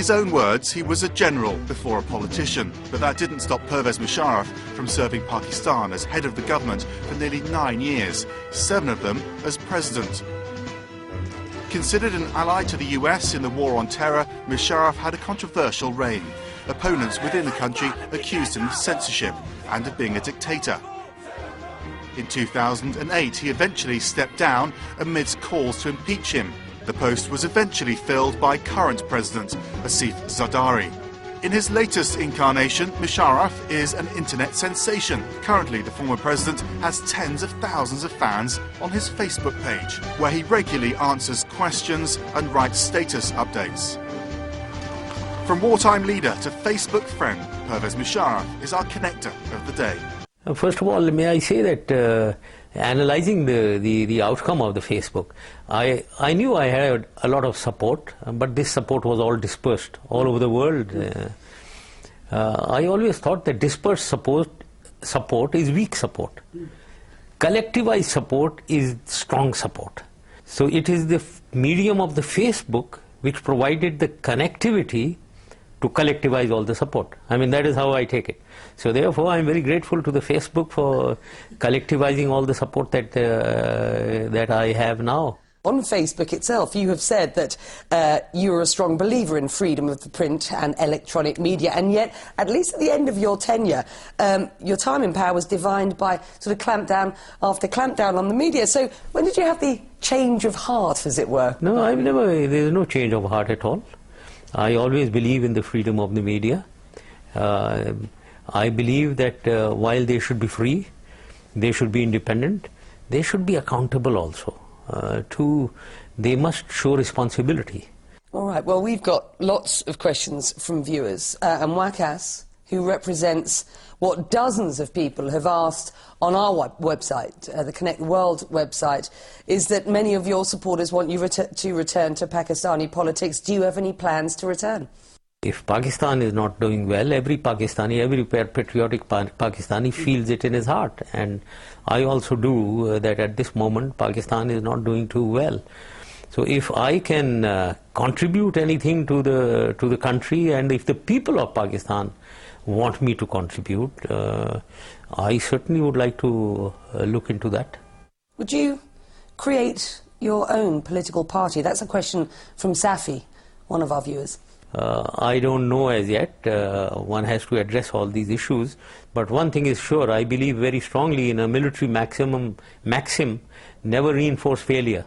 his own words, he was a general before a politician, but that didn't stop Pervez Musharraf from serving Pakistan as head of the government for nearly 9 years, 7 of them as president. Considered an ally to the US in the war on terror, Musharraf had a controversial reign. Opponents within the country accused him of censorship and of being a dictator. In 2008, he eventually stepped down amidst calls to impeach him. The post was eventually filled by current President Asif Zardari. In his latest incarnation, Musharraf is an internet sensation. Currently, the former president has tens of thousands of fans on his Facebook page, where he regularly answers questions and writes status updates. From wartime leader to Facebook friend, Pervez Musharraf is our connector of the day. First of all, may I say that analyzing the outcome of the Facebook, I knew I had a lot of support, but this support was all dispersed all over the world. I always thought that dispersed support is weak support. Collectivized support is strong support. So it is the medium of the Facebook which provided the connectivity to collectivize all the support. I mean, that is how I take it. So therefore, I'm very grateful to the Facebook for collectivizing all the support that I have now. On Facebook itself, you have said that you're a strong believer in freedom of the print and electronic media, and yet, at least at the end of your tenure, your time in power was defined by sort of clampdown after clampdown on the media. So when did you have the change of heart, as it were? No, there's no change of heart at all. I always believe in the freedom of the media. I believe that while they should be free, they should be independent, they should be accountable also. They must show responsibility. All right, well, we've got lots of questions from viewers. And Wakas, who represents what dozens of people have asked on our website, the Connect World website, is that many of your supporters want you to return to Pakistani politics. Do you have any plans to return? If Pakistan is not doing well, every Pakistani, every patriotic Pakistani feels it in his heart. And I also do that at this moment, Pakistan is not doing too well. So if I can contribute anything to the country, and if the people of Pakistan want me to contribute, I certainly would like to look into that. Would you create your own political party? That's a question from Safi, one of our viewers. I don't know as yet. One has to address all these issues. But one thing is sure, I believe very strongly in a military maxim, never reinforce failure.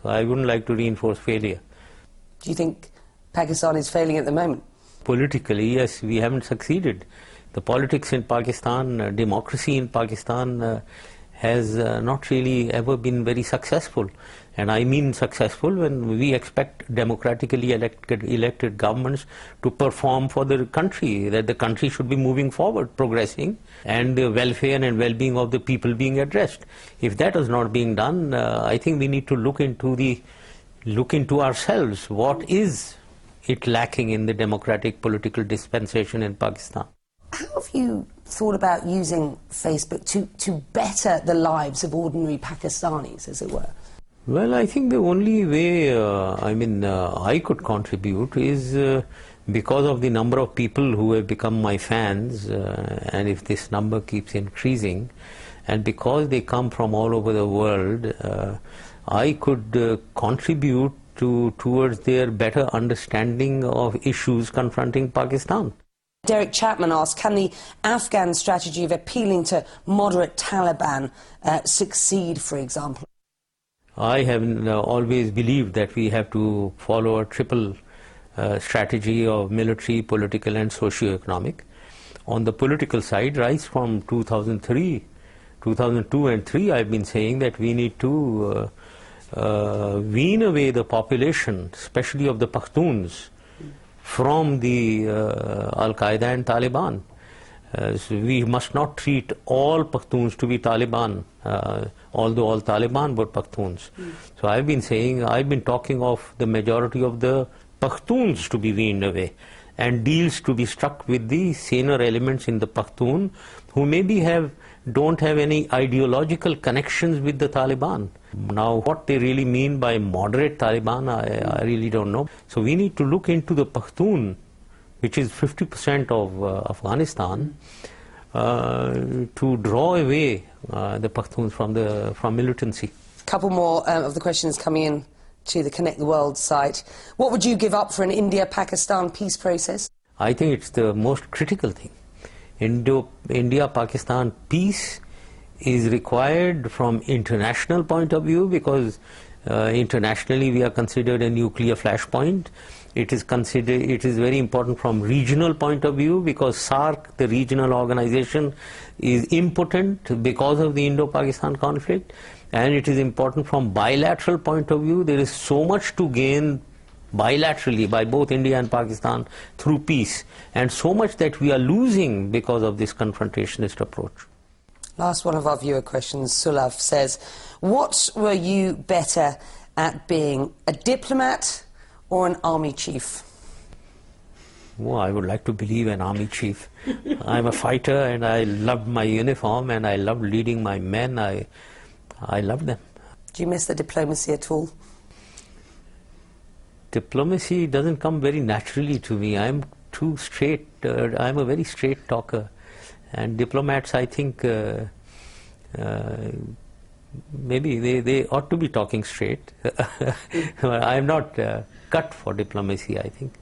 So I wouldn't like to reinforce failure. Do you think Pakistan is failing at the moment? Politically, yes, we haven't succeeded. The politics in Pakistan, democracy in Pakistan has not really ever been very successful. And I mean successful when we expect democratically elected governments to perform for the country, that the country should be moving forward, progressing, and the welfare and well-being of the people being addressed. If that is not being done, I think we need to look into ourselves. What is it lacking in the democratic political dispensation in Pakistan? How have you thought about using Facebook to better the lives of ordinary Pakistanis, as it were? Well, I think the only way I could contribute is because of the number of people who have become my fans, and if this number keeps increasing, and because they come from all over the world, I could contribute towards their better understanding of issues confronting Pakistan. Derek Chapman asked, can the Afghan strategy of appealing to moderate Taliban succeed, for example? I have always believed that we have to follow a triple strategy of military, political and socio-economic. On the political side, right from 2002 and 2003, I've been saying that we need to wean away the population, especially of the Pakhtuns, from the Al-Qaeda and Taliban. So we must not treat all Pakhtuns to be Taliban, although all Taliban were Pakhtuns. So I've been talking of the majority of the Pakhtuns to be weaned away, and deals to be struck with the saner elements in the Pakhtun, who maybe don't have any ideological connections with the Taliban. Now, what they really mean by moderate Taliban, I really don't know. So we need to look into the Pakhtun, which is 50% of Afghanistan, to draw away the Pakhtuns from militancy. A couple more of the questions coming in to the Connect the World site. What would you give up for an India-Pakistan peace process? I think it's the most critical thing. India-Pakistan peace is required from international point of view, because internationally we are considered a nuclear flashpoint. It is very important from regional point of view, because SAARC, the regional organization, is impotent because of the Indo-Pakistan conflict. And it is important from bilateral point of view. There is so much to gain bilaterally by both India and Pakistan through peace, and so much that we are losing because of this confrontationist approach. Last one of our viewer questions, Sulav says, what were you better at being, a diplomat or an army chief? Well, I would like to believe an army chief. I'm a fighter, and I loved my uniform, and I loved leading my men. I loved them. Do you miss the diplomacy at all? Diplomacy doesn't come very naturally to me. I'm too straight. I'm a very straight talker. And diplomats, I think, maybe they ought to be talking straight. I'm not cut for diplomacy, I think.